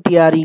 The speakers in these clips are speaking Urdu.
TRE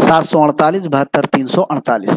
748 72 348।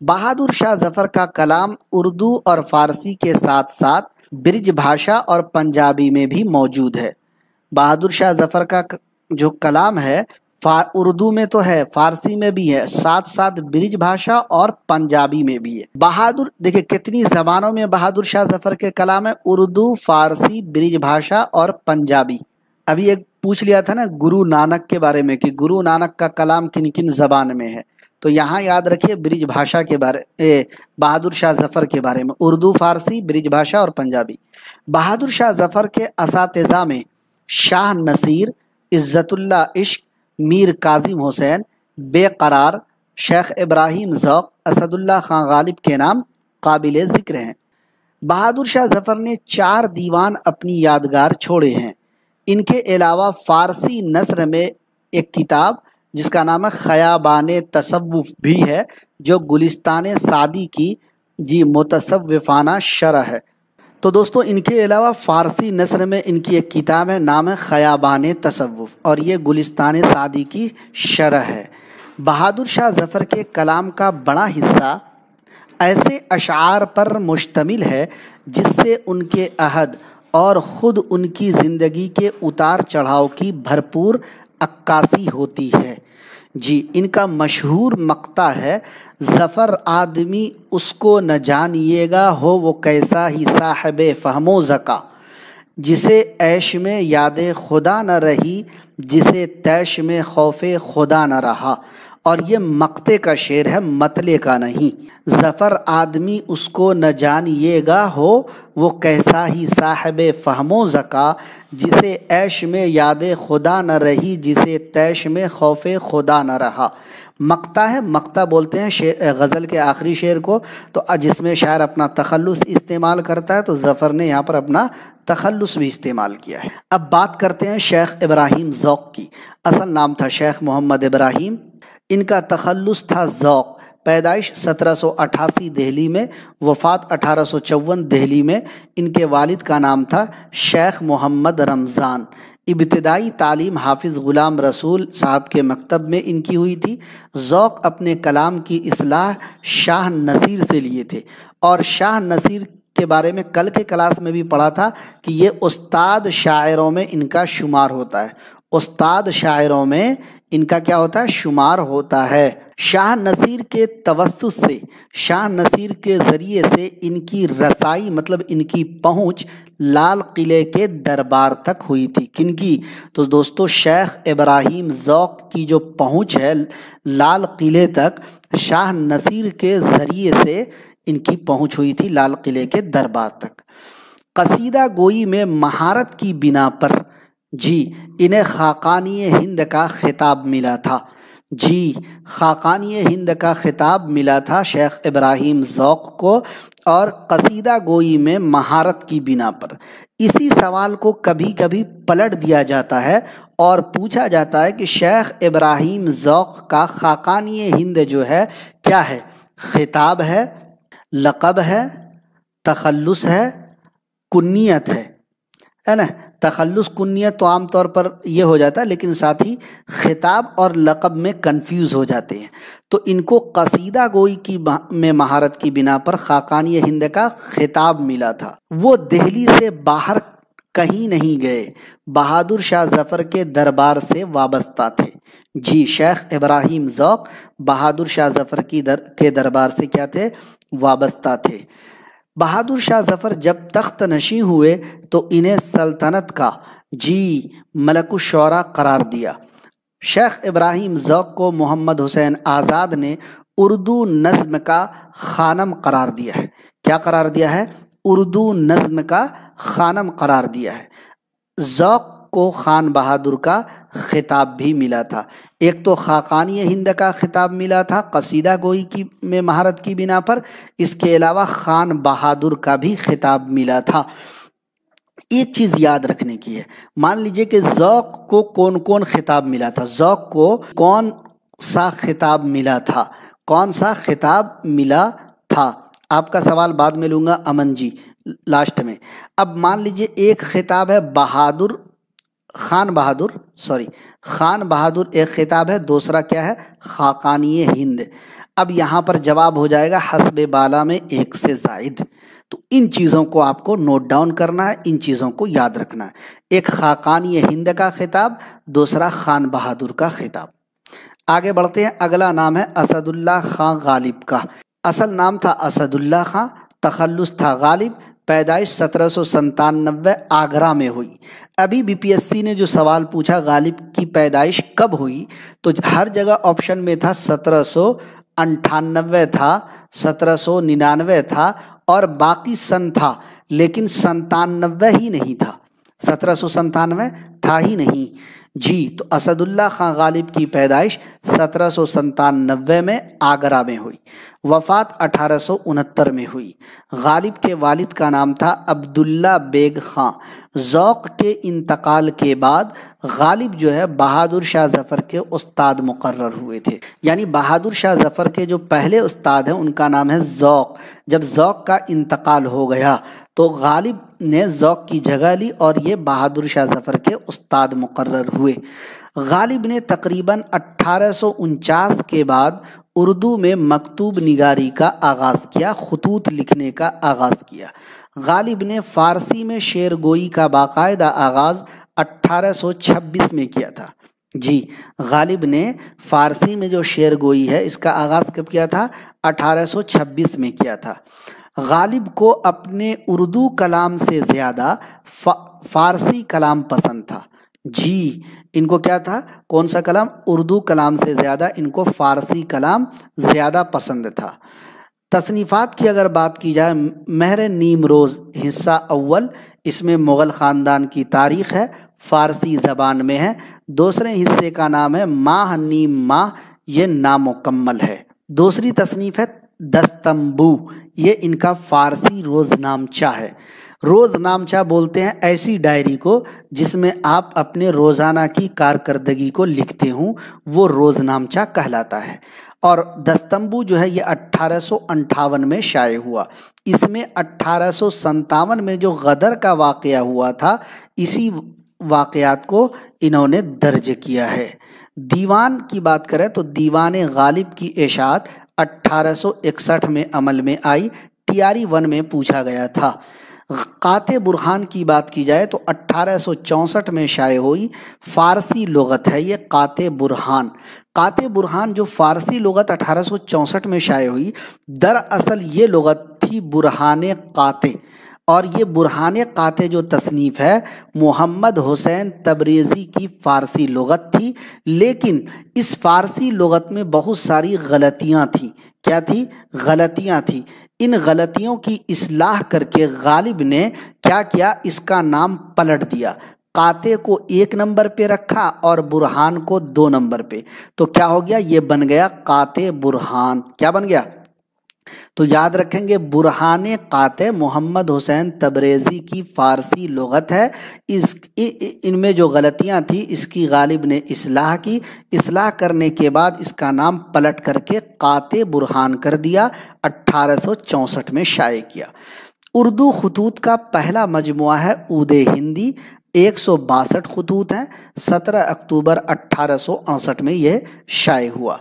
بہادر شاہ ظفر کا کلام اردو اور فارسی کے ساتھ ساتھ برج بھاشا اور پنجابی میں بھی موجود ہے۔ بہادر شاہ ظفر کا جو کلام ہے اردو میں تو ہے، فارسی میں بھی ہے، ساتھ ساتھ برج بھاشا اور پنجابی میں بھی ہے۔ بہادر دیکھیں کتنی زبانوں میں بہادر شاہ ظفر کے کلام ہے، اردو، فارسی، برج بھاشا اور پنجابی۔ ابھی ایک پوچھ لیا تھا نا گرو نانک کے بارے میں کہ گرو نانک کا کلام کن کن زبان میں ہے، تو یہاں یاد رکھیے برج بھاشا کے بارے بہادر شاہ ظفر کے بارے میں اردو، فارسی، برج بھاشا اور پنجابی۔ بہادر شاہ ظفر کے اساتذہ میں شاہ نصیر، عزت اللہ عشق، میر کاظم حسین، بے قرار، شیخ ابراہیم ذوق، اسد اللہ خان غالب کے نام قابل ذکر ہیں۔ بہادر شاہ ظفر نے 4 دیوان اپنی یادگار چھوڑے ہیں۔ ان کے علاوہ فارسی نثر میں ایک کتاب جس کا نام ہے خیابان تصوف بھی ہے، جو گلستان سعدی کی متصوفانہ شرح ہے۔ تو دوستو ان کے علاوہ فارسی نثر میں ان کی ایک کتاب ہے، نام ہے خیابان تصوف، اور یہ گلستان سعدی کی شرح ہے۔ بہادر شاہ ظفر کے کلام کا بڑا حصہ ایسے اشعار پر مشتمل ہے جس سے ان کے عہد اور خود ان کی زندگی کے اتار چڑھاؤ کی بھرپور عکاسی ہوتی ہے۔ جی ان کا مشہور مقطع ہے، ظفر آدمی اس کو نہ جانیے گا، ہو وہ کیسا ہی صاحب فہم و ذکا، جسے عیش میں یاد خدا نہ رہی، جسے تیش میں خوف خدا نہ رہا۔ اور یہ مقطع کا شعر ہے، مطلع کا نہیں۔ ظفر آدمی اس کو نہ جانیے گا، ہو وہ کیسا ہی صاحب فہم و ذکا، جسے عیش میں یاد خدا نہ رہی، جسے تیش میں خوف خدا نہ رہا۔ مقطع ہے، مقطع بولتے ہیں غزل کے آخری شعر کو، تو جس میں شاعر اپنا تخلص استعمال کرتا ہے، تو ظفر نے یہاں پر اپنا تخلص بھی استعمال کیا ہے۔ اب بات کرتے ہیں شیخ ابراہیم ذوق کی۔ اصل نام تھا شیخ محمد ابراہیم، ان کا تخلص تھا ذوق۔ پیدائش 1788 دہلی میں، وفات 1854 دہلی میں۔ ان کے والد کا نام تھا شیخ محمد رمضان۔ ابتدائی تعلیم حافظ غلام رسول صاحب کے مکتب میں ان کی ہوئی تھی۔ ذوق اپنے کلام کی اصلاح شاہ نصیر سے لیے تھے، اور شاہ نصیر کے بارے میں کل کے کلاس میں بھی پڑھا تھا کہ یہ استاد شاعروں میں ان کا شمار ہوتا ہے۔ استاد شاعروں میں ان کا کیا ہوتا ہے؟ شمار ہوتا ہے۔ شاہ نصیر کے توسط سے، شاہ نصیر کے ذریعے سے ان کی رسائی مطلب ان کی پہنچ لال قلعے کے دربار تک ہوئی تھی۔ کن کی؟ تو دوستو شیخ ابراہیم ذوق کی جو پہنچ ہے لال قلعے تک، شاہ نصیر کے ذریعے سے ان کی پہنچ ہوئی تھی لال قلعے کے دربار تک۔ قصیدہ گوئی میں مہارت کی بنا پر جی انہیں خاقانی ہند کا خطاب ملا تھا۔ جی خاقانی ہند کا خطاب ملا تھا شیخ ابراہیم ذوق کو، اور قصیدہ گوئی میں مہارت کی بنا پر۔ اسی سوال کو کبھی کبھی پلٹ دیا جاتا ہے اور پوچھا جاتا ہے کہ شیخ ابراہیم ذوق کا خاقانی ہند جو ہے کیا ہے؟ خطاب ہے، لقب ہے، تخلص ہے، کنیت ہے نا؟ تخلص کنیت تو عام طور پر یہ ہو جاتا ہے، لیکن ساتھ ہی خطاب اور لقب میں کنفیوز ہو جاتے ہیں۔ تو ان کو قصیدہ گوئی کی میں مہارت کی بنا پر خاقانی ہند کا خطاب ملا تھا۔ وہ دہلی سے باہر کہیں نہیں گئے، بہادر شاہ ظفر کے دربار سے وابستہ تھے۔ جی شیخ ابراہیم ذوق بہادر شاہ ظفر کے دربار سے کیا تھے؟ وابستہ تھے۔ بہادر شاہ ظفر جب تخت نشین ہوئے تو انہیں سلطنت کا ملک الشعراء قرار دیا۔ شیخ ابراہیم ذوق کو محمد حسین آزاد نے اردو نظم کا خانم قرار دیا ہے۔ کیا قرار دیا ہے؟ اردو نظم کا خانم قرار دیا ہے۔ ذوق کو خان بہادر کا خطاب بھی ملا تھا۔ ایک تو خاقانی ہند کا خطاب ملا تھا قصیدہ گوئی میں مہارت کی بنا پر، اس کے علاوہ خان بہادر کا بھی خطاب ملا تھا۔ ایک چیز یاد رکھنے کی ہے، مان لیجئے کہ ذوق کو کون کون خطاب ملا تھا، ذوق کو کون سا خطاب ملا تھا، کون سا خطاب ملا تھا؟ آپ کا سوال بعد میں لوں گا امن جی لاسٹ میں۔ اب مان لیجئے ایک خطاب ہے خان بہادر ایک خطاب ہے، دوسرا کیا ہے؟ خاقانی ہند۔ اب یہاں پر جواب ہو جائے گا حسب بالا میں ایک سے زائد. تو ان چیزوں کو آپ کو نوٹ ڈاؤن کرنا ہے، ان چیزوں کو یاد رکھنا ہے. ایک خاقانی ہند کا خطاب، دوسرا خان بہادر کا خطاب. آگے بڑھتے ہیں. اگلا نام ہے اسد اللہ خان غالب کا. اصل نام تھا اسد اللہ خان، تخلص تھا غالب. پیدائش 1797 آگرہ میں ہوئی. ابھی بی پی ایس سی نے جو سوال پوچھا غالب کی پیدائش کب ہوئی، تو ہر جگہ آپشن میں تھا 1798 تھا، 1799 تھا اور باقی سن تھا، لیکن 97 ہی نہیں تھا. 1797 تھا ہی نہیں جی. تو اسد اللہ خان غالب کی پیدائش 1797 میں آگرہ میں ہوئی. وفات 1869 میں ہوئی. غالب کے والد کا نام تھا عبداللہ بیگ خان. ذوق کے انتقال کے بعد غالب جو ہے بہادر شاہ ظفر کے استاد مقرر ہوئے تھے. یعنی بہادر شاہ ظفر کے جو پہلے استاد ہیں ان کا نام ہے ذوق. جب ذوق کا انتقال ہو گیا تو غالب نے ذوق کی جگہ لی اور یہ بہادر شاہ ظفر کے استاد مقرر ہوئے. غالب نے تقریباً 1849 کے بعد اردو میں مکتوب نگاری کا آغاز کیا، خطوط لکھنے کا آغاز کیا. غالب نے فارسی میں شعر گوئی کا باقاعدہ آغاز 1826 میں کیا تھا. جی، غالب نے فارسی میں جو شعر گوئی ہے اس کا آغاز کب کیا تھا؟ 1826 میں کیا تھا. غالب کو اپنے اردو کلام سے زیادہ فارسی کلام پسند تھا. جی، ان کو کیا تھا؟ کون سا کلام؟ اردو کلام سے زیادہ ان کو فارسی کلام زیادہ پسند تھا. تصنیفات کی اگر بات کی جائے، مہر نیم روز حصہ اول، اس میں مغل خاندان کی تاریخ ہے، فارسی زبان میں ہے. دوسرے حصے کا نام ہے ماہ نیم ماہ، یہ نامکمل ہے. دوسری تصنیف ہے دستمبو، یہ ان کا فارسی روز نامچہ ہے. روز نامچہ بولتے ہیں ایسی ڈائری کو جس میں آپ اپنے روزانہ کی کارکردگی کو لکھتے ہوں، وہ روز نامچہ کہلاتا ہے. اور دستمبو جو ہے یہ 1858 میں شائع ہوا. اس میں 1857 میں جو غدر کا واقعہ ہوا تھا، اسی واقعات کو انہوں نے درج کیا ہے. دیوان کی بات کریں تو دیوان غالب کی اشاعت 1861 میں عمل میں آئی، ٹیاری 1 میں پوچھا گیا تھا. قاطع برہان کی بات کی جائے تو 1864 میں شائع ہوئی. فارسی لغت ہے یہ قاطع برہان. قاطع برہان جو فارسی لغت 1864 میں شائع ہوئی، دراصل یہ لغت تھی برہان قاطع. اور یہ برہان قاطع جو تصنیف ہے محمد حسین تبریزی کی فارسی لغت تھی، لیکن اس فارسی لغت میں بہت ساری غلطیاں تھیں. کیا تھی؟ غلطیاں تھیں. ان غلطیوں کی اصلاح کر کے غالب نے کیا کیا؟ اس کا نام پلٹ دیا. قاطع کو 1 نمبر پہ رکھا اور برہان کو 2 نمبر پہ. تو کیا ہو گیا؟ یہ بن گیا قاطع برہان. کیا بن گیا؟ تو یاد رکھیں گے برہان قاطع محمد حسین تبریزی کی فارسی لغت ہے. ان میں جو غلطیاں تھیں اس کی غالب نے اصلاح کی. اصلاح کرنے کے بعد اس کا نام پلٹ کر کے قاطع برہان کر دیا، 1864 میں شائع کیا. اردو خطوط کا پہلا مجموعہ ہے عود ہندی، 162 خطوط ہیں. 17 اکتوبر 1868 میں یہ شائع ہوا.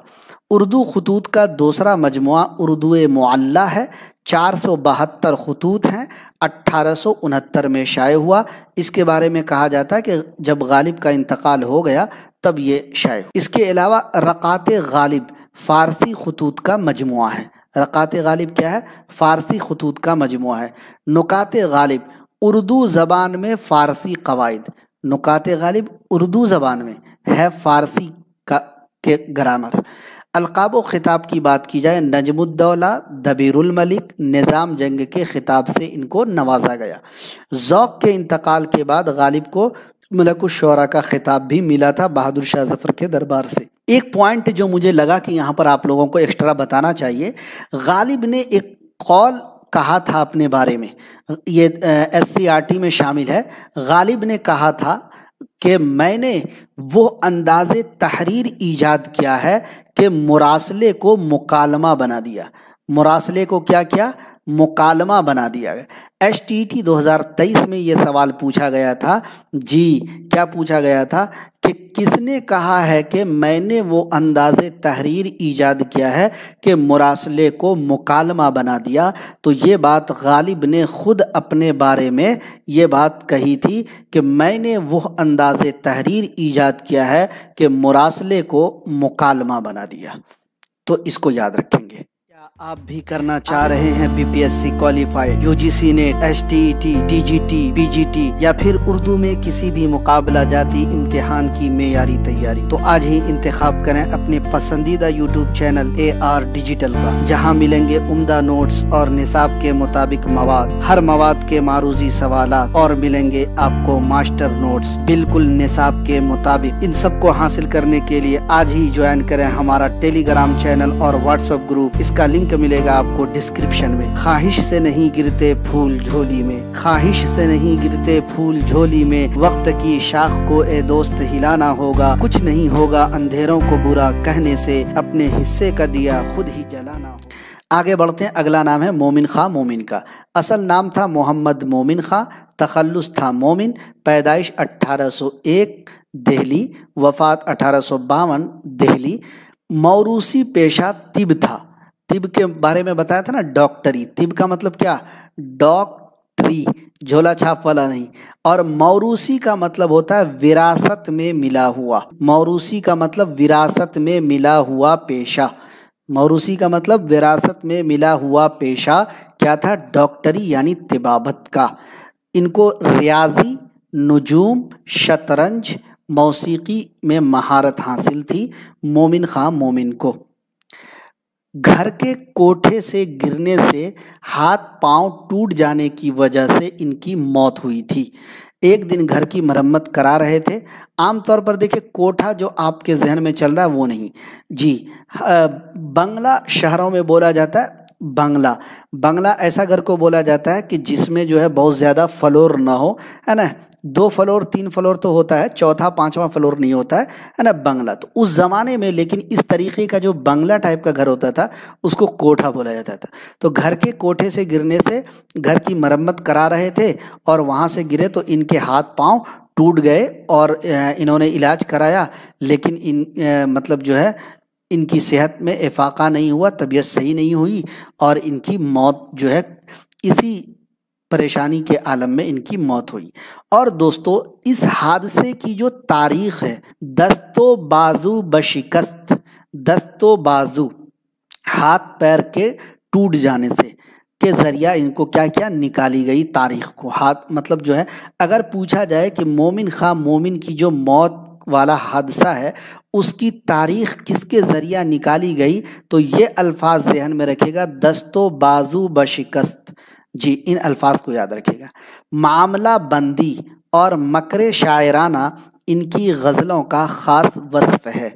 اردو خطوط کا دوسرا مجموعہ اردو معلی ہے، 472 خطوط ہیں، 1869 میں شائع ہوا. اس کے بارے میں کہا جاتا ہے کہ جب غالب کا انتقال ہو گیا تب یہ شائع ہوا. اس کے علاوہ رقات غالب فارسی خطوط کا مجموعہ ہے. رقات غالب کیا ہے؟ فارسی خطوط کا مجموعہ ہے. نکات غالب اردو زبان میں فارسی قواعد. نکات غالب اردو زبان میں ہے، فارسی کے گرامر. القاب و خطاب کی بات کی جائے، نجم الدولہ، دبیر الملک، نظام جنگ کے خطاب سے ان کو نوازا گیا. ذوق کے انتقال کے بعد غالب کو ملک الشعراء کا خطاب بھی ملا تھا بہادر شاہ ظفر کے دربار سے. ایک پوائنٹ جو مجھے لگا کہ یہاں پر آپ لوگوں کو ایکسٹرا بتانا چاہیے، غالب نے ایک قول کہا تھا اپنے بارے میں، یہ SCRT میں شامل ہے. غالب نے کہا تھا کہ میں نے وہ انداز تحریر ایجاد کیا ہے کہ مراسلے کو مکالمہ بنا دیا. مراسلے کو کیا کیا؟ مکالمہ بنا دیا گیا۔ STT 2023 میں یہ سوال پوچھا گیا تھا، جی کیا پوچھا گیا تھا کہ کس نے کہا ہے کہ میں نے وہ انداز تحریر ایجاد کیا ہے کہ مراسلے کو مکالمہ بنا دیا؟ تو یہ بات غالب نے خود اپنے بارے میں یہ بات کہی تھی کہ میں نے وہ انداز تحریر ایجاد کیا ہے کہ مراسلے کو مکالمہ بنا دیا۔ تو اس کو یاد رکھیں گے۔ کیا آپ بھی کرنا چاہ رہے ہیں BPSC qualified, UGC NET, STET، DGT، BGT یا پھر اردو میں کسی بھی مقابلہ جاتی امتحان کی معیاری تیاری؟ تو آج ہی انتخاب کریں اپنے پسندیدہ YouTube چینل AR ڈیجیٹل کا، جہاں ملیں گے عمدہ نوٹس اور نصاب کے مطابق مواد، ہر مواد کے معروضی سوالات، اور ملیں گے آپ کو ماسٹر نوٹس بالکل نصاب کے مطابق۔ ان سب کو حاصل کرنے کے لیے آج ہی جوائن کریں ہمارا ٹیلی گرام چینل اور WhatsApp گروپ، اس کا لنک ملے گا آپ کو ڈسکرپشن میں۔ خواہش سے نہیں گرتے پھول جھولی میں، خواہش سے نہیں گرتے پھول جھولی میں، وقت کی شاخ کو اے دوست ہلانا ہوگا، کچھ نہیں ہوگا اندھیروں کو برا کہنے سے، اپنے حصے کا دیا خود ہی جلانا ہوگا۔ آگے بڑھتے ہیں، اگلا نام ہے مومن خاں مومن کا۔ اصل نام تھا محمد مومن خاں، تخلص تھا مومن، پیدائش 1801 دہلی، وفات 1852 دہلی۔ موروثی پیشہ طب تھا۔ طب کے بارے میں بتایا تھا نا، ڈاکٹری۔ طب کا مطلب کیا؟ ڈاکٹری، جھولا چھاپ والا نہیں۔ اور موروثی کا مطلب ہوتا ہے وراثت میں ملا ہوا۔ موروثی کا مطلب وراثت میں ملا ہوا پیشہ۔ موروثی کا مطلب وراثت میں ملا ہوا پیشہ کیا تھا؟ ڈاکٹری یعنی طبابت کا۔ ان کو ریاضی، نجوم، شطرنج، موسیقی میں مہارت حاصل تھی مومن خاں مومن کو۔ گھر کے کوٹھے سے گرنے سے ہاتھ پاؤں ٹوٹ جانے کی وجہ سے ان کی موت ہوئی تھی۔ ایک دن گھر کی مرمت کرا رہے تھے۔ عام طور پر دیکھیں، کوٹھا جو آپ کے ذہن میں چل رہا ہے وہ نہیں جی، بنگلہ شہروں میں بولا جاتا ہے بنگلہ۔ بنگلہ ایسا گھر کو بولا جاتا ہے کہ جس میں جو ہے بہت زیادہ فلور نہ ہو، ہے نا، 2 فلور 3 فلور تو ہوتا ہے، چوتھا 5واں فلور نہیں ہوتا ہے نا، بنگلہ۔ تو اس زمانے میں لیکن اس طریقے کا جو بنگلہ ٹائپ کا گھر ہوتا تھا اس کو کوٹھا بولا جاتا تھا۔ تو گھر کے کوٹھے سے گرنے سے گھر کی مرمت کرا رہے تھے اور وہاں سے گرے تو ان کے ہاتھ پاؤں ٹوٹ گئے اور انہوں نے علاج کرایا، لیکن مطلب جو ہے ان کی صحت میں افاقہ نہیں ہوا، طبیعت صحیح نہیں ہوئی اور ان کی موت جو ہے اسی پریشانی کے عالم میں ان کی موت ہوئی۔ اور دوستو، اس حادثے کی جو تاریخ ہے، دست و بازو بشکست، دست و بازو ہاتھ پیر کے ٹوٹ جانے سے کے ذریعہ ان کو کیا کیا نکالی گئی تاریخ کو۔ ہاتھ مطلب جو ہے، اگر پوچھا جائے کہ مومن خاں مومن کی جو موت والا حادثہ ہے اس کی تاریخ کس کے ذریعہ نکالی گئی، تو یہ الفاظ ذہن میں رکھے گا، دست و بازو بشکست۔ جی، ان الفاظ کو یاد رکھے گا۔ معاملہ بندی اور مکر شاعرانہ ان کی غزلوں کا خاص وصف ہے۔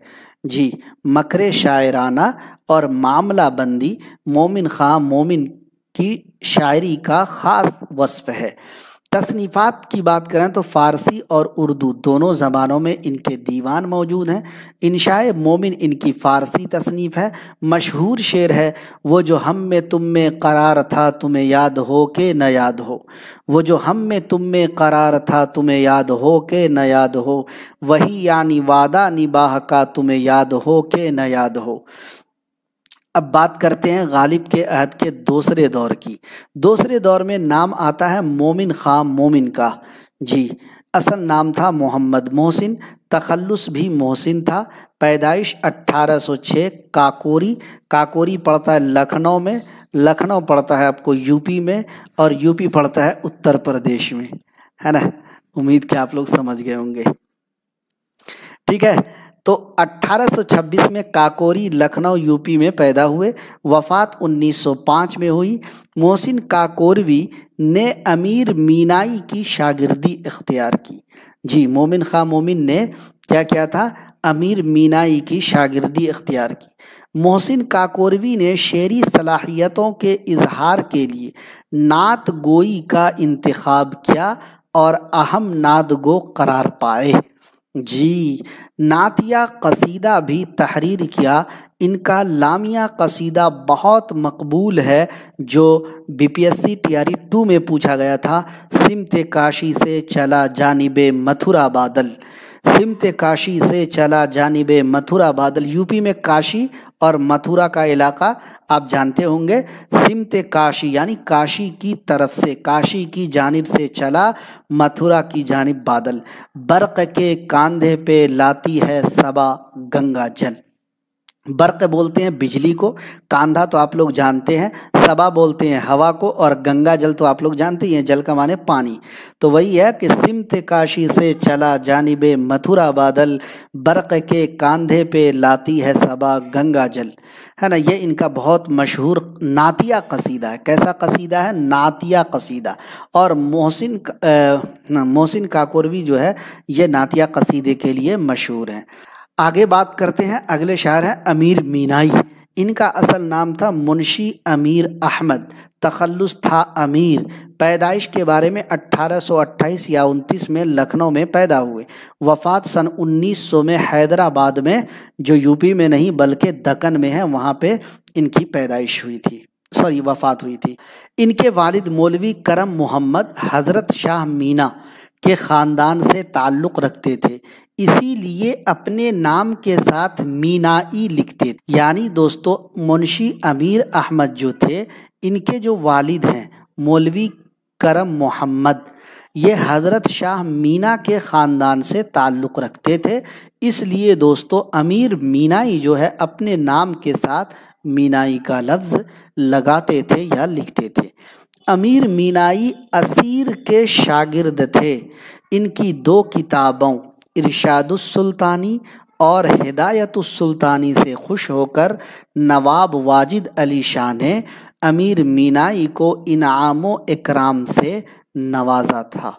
جی، مکر شاعرانہ اور معاملہ بندی مومن خاں مومن کی شاعری کا خاص وصف ہے۔ تصنیفات کی بات کریں تو فارسی اور اردو دونوں زبانوں میں ان کے دیوان موجود ہیں۔ انشاء مومن ان کی فارسی تصنیف ہے۔ مشہور شعر ہے، وہ جو ہم میں تم میں قرار تھا تمہیں یاد ہو کہ نہ یاد ہو، وہ جو ہم میں تم میں قرار تھا تمہیں یاد ہو کہ نہ یاد ہو، وہی یعنی وعدہ نباہ کا تمہیں یاد ہو کہ نہ یاد ہو۔ اب بات کرتے ہیں غالب کے عہد کے دوسرے دور کی۔ دوسرے دور میں نام آتا ہے مومن خاں مومن کا۔ جی، اصل نام تھا محمد محسن، تخلص بھی محسن تھا، پیدائش 1806 کاکوری۔ کاکوری پڑتا ہے لکھنؤ میں، لکھنؤ پڑتا ہے آپ کو یوپی میں، اور یوپی پڑتا ہے اتر پردیش میں، ہے نا۔ امید کہ آپ لوگ سمجھ گئے ہوں گے، ٹھیک ہے۔ تو 1826 میں کاکوری لکھنؤ یوپی میں پیدا ہوئے، وفات 1905 میں ہوئی۔ محسن کاکوروی نے امیر مینائی کی شاگردی اختیار کی۔ جی، مومن خاں مومن نے کیا کیا تھا؟ امیر مینائی کی شاگردی اختیار کی۔ محسن کاکوروی نے شعری صلاحیتوں کے اظہار کے لیے نعت گوئی کا انتخاب کیا اور اہم نعت گو قرار پائے۔ جی، نعتیہ قصیدہ بھی تحریر کیا۔ ان کا لامیہ قصیدہ بہت مقبول ہے جو BPSC TRE 2 میں پوچھا گیا تھا، سمت کاشی سے چلا جانب متھرا بادل۔ سمت کاشی سے چلا جانب متھرا بادل، یوپی میں کاشی اور متھرا کا علاقہ آپ جانتے ہوں گے۔ سمت کاشی یعنی کاشی کی طرف سے، کاشی کی جانب سے چلا متھرا کی جانب بادل، برق کے کاندھے پہ لاتی ہے صبا گنگا جل۔ برق بولتے ہیں بجلی کو، کاندھا تو آپ لوگ جانتے ہیں، صبا بولتے ہیں ہوا کو، اور گنگا جل تو آپ لوگ جانتے ہی ہیں، جل کا معنی پانی۔ تو وہی ہے کہ سمت کاشی سے چلا جانب متھرا بادل، برق کے کاندھے پہ لاتی ہے صبا گنگا جل، ہے نا۔ یہ ان کا بہت مشہور نعتیہ قصیدہ ہے۔ کیسا قصیدہ ہے؟ نعتیہ قصیدہ۔ اور محسن کاکوروی جو ہے یہ نعتیہ قصیدے کے لیے مشہور ہیں۔ آگے بات کرتے ہیں، اگلے شاعر ہیں امیر مینائی۔ ان کا اصل نام تھا منشی امیر احمد، تخلص تھا امیر۔ پیدائش کے بارے میں 1828 یا 29 میں لکھنؤ میں پیدا ہوئے، وفات سن 1900 میں حیدرآباد میں، جو یوپی میں نہیں بلکہ دکن میں ہے، وہاں پہ ان کی پیدائش ہوئی تھی، وفات ہوئی تھی۔ ان کے والد مولوی کرم محمد حضرت شاہ مینا کے خاندان سے تعلق رکھتے تھے، اسی لیے اپنے نام کے ساتھ مینائی لکھتے تھے۔ یعنی دوستو منشی امیر احمد جو تھے، ان کے جو والد ہیں مولوی کرم محمد، یہ حضرت شاہ مینا کے خاندان سے تعلق رکھتے تھے، اس لیے دوستو امیر مینائی جو ہے اپنے نام کے ساتھ مینائی کا لفظ لگاتے تھے یا لکھتے تھے۔ امیر مینائی اسیر کے شاگرد تھے۔ ان کی 2 کتابوں ارشاد السلطانی اور ہدایت السلطانی سے خوش ہو کر نواب واجد علی شاہ نے امیر مینائی کو انعام و اکرام سے نوازا تھا۔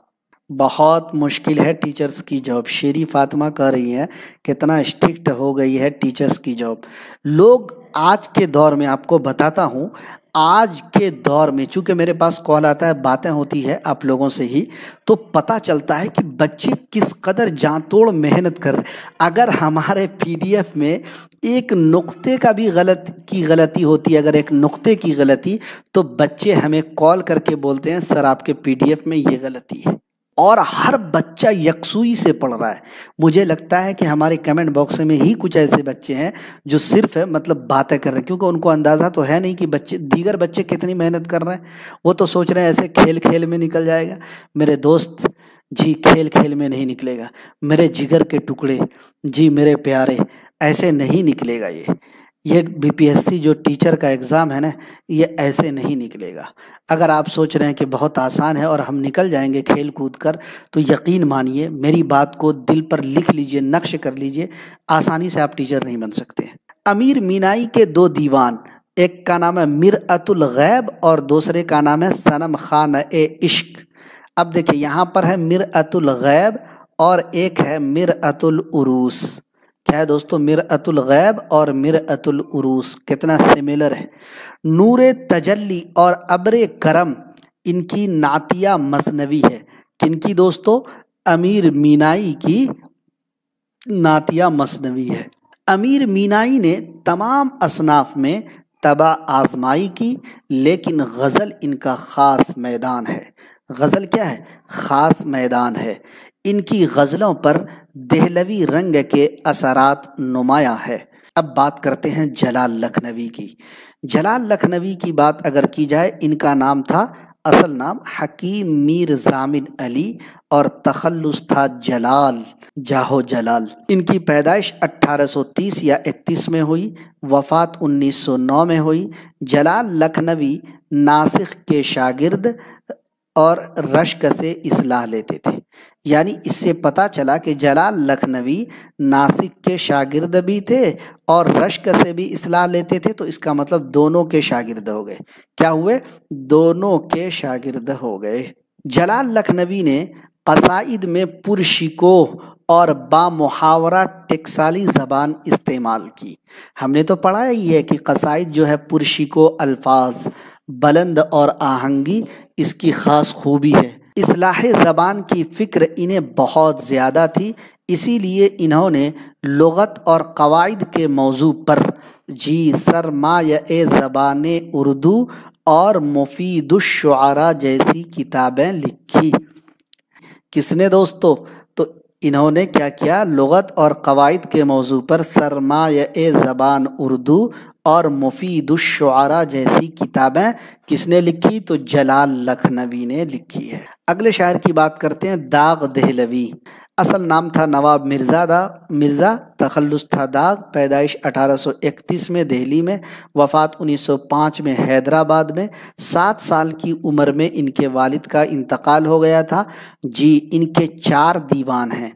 بہت مشکل ہے ٹیچرز کی جاب، شیری فاطمہ کہہ رہی ہیں کتنا اسٹرکٹ ہو گئی ہے ٹیچرز کی جاب۔ لوگ آج کے دور میں، آپ کو بتاتا ہوں، آج کے دور میں چونکہ میرے پاس کال آتا ہے، باتیں ہوتی ہے آپ لوگوں سے ہی، تو پتہ چلتا ہے کہ بچے کس قدر جان توڑ محنت کر رہے ہیں۔ اگر ہمارے PDF میں ایک نقطے کا بھی غلطی ہوتی ہے، اگر ایک نقطے کی غلطی، تو بچے ہمیں کال کر کے بولتے ہیں سر آپ کے PDF میں یہ غلطی ہے، اور ہر بچہ یکسوئی سے پڑھ رہا ہے۔ مجھے لگتا ہے کہ ہمارے کمنٹ باکس میں ہی کچھ ایسے بچے ہیں جو صرف باتیں کر رہے ہیں، کیونکہ ان کو اندازہ تو ہے نہیں کہ دیگر بچے کتنی محنت کر رہے ہیں۔ وہ تو سوچ رہے ہیں ایسے کھیل کھیل میں نکل جائے گا۔ میرے دوست جی، کھیل کھیل میں نہیں نکلے گا، میرے جگر کے ٹکڑے جی، میرے پیارے، ایسے نہیں نکلے گا۔ یہ BPSC جو ٹیچر کا ایگزام ہے نا، یہ ایسے نہیں نکلے گا۔ اگر آپ سوچ رہے ہیں کہ بہت آسان ہے اور ہم نکل جائیں گے کھیل کود کر، تو یقین مانیے، میری بات کو دل پر لکھ لیجئے، نقش کر لیجئے، آسانی سے آپ ٹیچر نہیں بن سکتے۔ امیر مینائی کے 2 دیوان، ایک کا نام ہے مرأۃ الغیب اور دوسرے کا نام ہے صنم خانہ عشق۔ اب دیکھیں یہاں پر ہے مرأۃ الغیب اور ایک ہے مرأۃ العروس۔ کیا ہے دوستو؟ مرأۃ الغیب اور مرأۃ العروس کتنا سملر ہے۔ نور تجلی اور ابر کرم ان کی نعتیہ مثنوی ہے۔ کن کی دوستو؟ امیر مینائی کی نعتیہ مثنوی ہے۔ امیر مینائی نے تمام اصناف میں طبع آزمائی کی، لیکن غزل ان کا خاص میدان ہے۔ غزل کیا ہے؟ خاص میدان ہے۔ ان کی غزلوں پر دہلوی رنگ کے اثرات نمایاں ہے۔ اب بات کرتے ہیں جلال لکھنوی کی۔ جلال لکھنوی کی بات اگر کی جائے، ان کا نام تھا، اصل نام حکیم میر زامن علی اور تخلص تھا جلال، جاہو جلال۔ ان کی پیدائش 1830 یا 31 میں ہوئی، وفات 1909 میں ہوئی۔ جلال لکھنوی ناسخ کے شاگرد اور رشک سے اصلاح لیتے تھے۔ یعنی اس سے پتہ چلا کہ جلال لکھنوی ناسک کے شاگرد بھی تھے اور رشک سے بھی اصلاح لیتے تھے، تو اس کا مطلب دونوں کے شاگرد ہو گئے۔ کیا ہوئے؟ دونوں کے شاگرد ہو گئے۔ جلال لکھنوی نے قصائد میں پرشکوہ اور با محاورہ ٹکسالی زبان استعمال کی۔ ہم نے تو پڑھا ہی ہے کہ قصائد جو ہے پرشکوہ الفاظ، بلند اور آہنگی اس کی خاص خوبی ہے۔ اصلاح زبان کی فکر انہیں بہت زیادہ تھی، اسی لیے انہوں نے لغت اور قواعد کے موضوع پر جی سرمایہ زبان اردو اور مفید الشعراء جیسی کتابیں لکھی۔ کس نے دوستو؟ تو انہوں نے کیا کیا، لغت اور قواعد کے موضوع پر سرمایہ زبان اردو اور مفید الشعراء جیسی کتابیں کس نے لکھی؟ تو جلال لکھنوی نے لکھی ہے۔ اگلے شاعر کی بات کرتے ہیں، داغ دہلوی۔ اصل نام تھا نواب مرزا، تخلص تھا داغ، پیدائش 1831 میں دہلی میں، وفات 1905 میں حیدرآباد میں۔ 7 سال کی عمر میں ان کے والد کا انتقال ہو گیا تھا۔ جی ان کے 4 دیوان ہیں،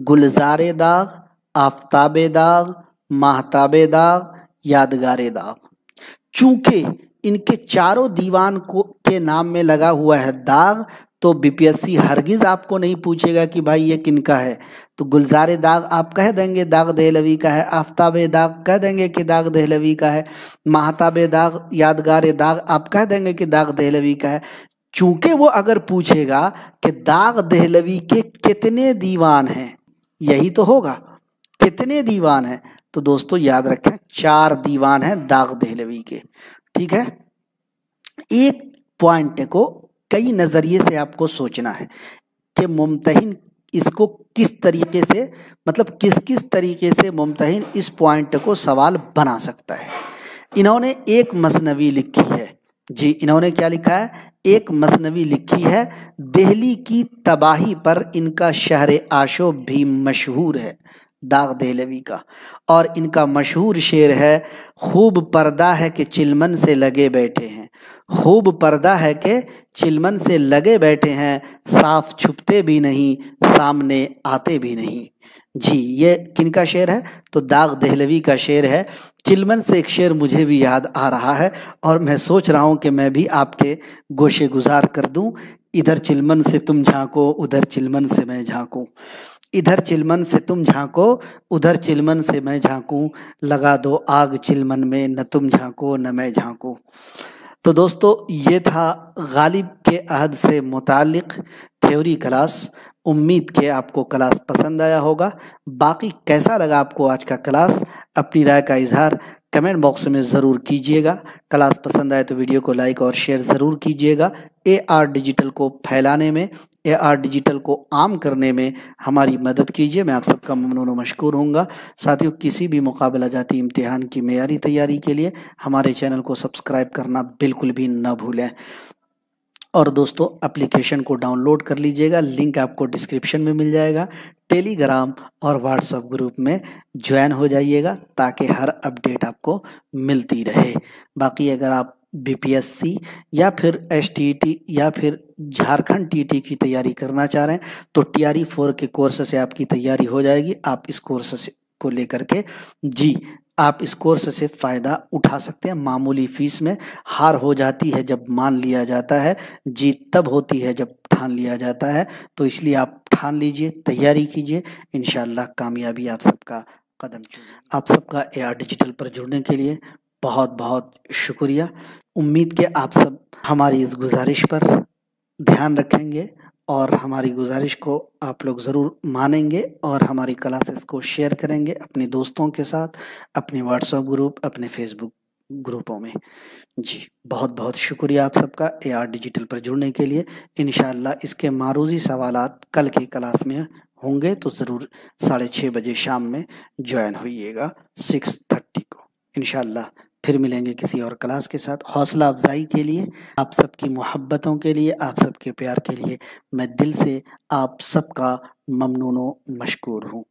گلزار داغ، آفتاب داغ، ماہتاب داغ، یادگار داغ۔ چونکہ ان کے چاروں دیوان کے نام میں لگا ہوا ہے داغ، تو بی پی ایس سی ہرگز آپ کو نہیں پوچھے گا کہ بھائی یہ کن کا ہے، تو گلزار داغ آپ کہہ دیں گے داغ دہلوی کا ہے، آفتاب داغ کہہ دیں گے کہ داغ دہلوی کا ہے، ماہتاب داغ، یادگار داغ آپ کہہ دیں گے کہ داغ دہلوی کا ہے۔ چونکہ وہ اگر پوچھے گا کہ داغ دہلوی کے کتنے دیوان ہیں، یہی تو ہوگا، کتنے دیوان ہیں، تو دوستو یاد رکھیں 4 دیوان ہیں داغ دہلوی کے، ٹھیک ہے۔ ایک پوائنٹ کو کئی نظریے سے آپ کو سوچنا ہے کہ ممتحن اس کو کس طریقے سے، مطلب کس طریقے سے ممتحن اس پوائنٹ کو سوال بنا سکتا ہے۔ انہوں نے ایک مثنوی لکھی ہے، جی انہوں نے کیا لکھا ہے، ایک مثنوی لکھی ہے، دہلی کی تباہی پر ان کا شہر آشوب بھی مشہور ہے، داغ دہلوی کا، اور ان کا مشہور شعر ہے، خوب پردہ ہے کہ چلمن سے لگے بیٹھے ہیں، خوب پردہ ہے کہ چلمن سے لگے بیٹھے ہیں، صاف چھپتے بھی نہیں سامنے آتے بھی نہیں۔ جی یہ کن کا شعر ہے؟ تو داغ دہلوی کا شعر ہے۔ چلمن سے ایک شعر مجھے بھی یاد آ رہا ہے اور میں سوچ رہا ہوں کہ میں بھی آپ کے گوشے گزار کر دوں، ادھر چلمن سے تم جھانکو ادھر چلمن سے میں جھانکوں، ادھر چلمن سے تم جھانکو ادھر چلمن سے میں جھانکوں، لگا دو آگ چلمن میں نہ تم جھانکو نہ میں جھانکوں۔ تو دوستو یہ تھا غالب کے عہد سے متعلق تھیوری کلاس۔ امید کہ آپ کو کلاس پسند آیا ہوگا۔ باقی کیسا لگا آپ کو آج کا کلاس، اپنی رائے کا اظہار کمنٹ باکس میں ضرور کیجئے گا۔ کلاس پسند آئے تو ویڈیو کو لائک اور شیئر ضرور کیجئے گا۔ اے آر ڈیجیٹل کو پھیلانے میں، اے آر ڈیجیٹل کو عام کرنے میں ہماری مدد کیجئے، میں آپ سب کا ممنون و مشکور ہوں گا۔ ساتھیوں کسی بھی مقابلہ جاتی امتحان کی معیاری تیاری کے لیے ہمارے چینل کو سبسکرائب کرنا بالکل بھی نہ بھولیں، اور دوستو اپلیکیشن کو ڈاؤن لوڈ کر لیجئے گا، لنک آپ کو ڈسکرپشن میں مل جائے گا۔ ٹیلی گرام اور واٹس ایپ گروپ میں جوائن ہو جائیے گا تاکہ ہر اپڈیٹ آپ کو ملتی رہے۔ باقی اگر آپ بی پی ایس سی یا پھر ایس ٹی ٹی یا پھر جھارکھنڈ ٹی ٹی کی تیاری کرنا چاہ رہے ہیں تو ٹی آر ای 4 کے کورس سے آپ کی تیاری ہو جائے گی۔ آپ اس کورس کو لے کر کے جی آپ اس کورس سے فائدہ اٹھا سکتے ہیں، معمولی فیس میں۔ ہار ہو جاتی ہے جب مان لیا جاتا ہے، جیت تب ہوتی ہے جب ٹھان لیا جاتا ہے، تو اس لیے آپ ٹھان لیجئے، تیاری کیجئے، انشاءاللہ کامیابی آپ سب کا قدم چومے گی۔ آپ سب کا اے آر ڈیجیٹل پر جڑنے کے لیے بہت بہت شکریہ۔ امید کہ آپ سب ہماری اس گزارش پر دھیان رکھیں گے اور ہماری گزارش کو آپ لوگ ضرور مانیں گے اور ہماری کلاسز کو شیئر کریں گے اپنے دوستوں کے ساتھ، اپنے واٹس ایپ گروپ، اپنے فیس بک گروپوں میں۔ جی بہت بہت شکریہ آپ سب کا اے آر ڈیجیٹل پر جڑنے کے لیے۔ انشاءاللہ اس کے معروضی سوالات کل کے کلاس میں ہوں گے تو ضرور 6:30 بجے شام میں جوائن ہوئیے گا 6:30 کو۔ انشاءاللہ پھر ملیں گے کسی اور کلاس کے ساتھ۔ حوصلہ افزائی کے لیے، آپ سب کی محبتوں کے لیے، آپ سب کے پیار کے لیے میں دل سے آپ سب کا ممنون و مشکور ہوں۔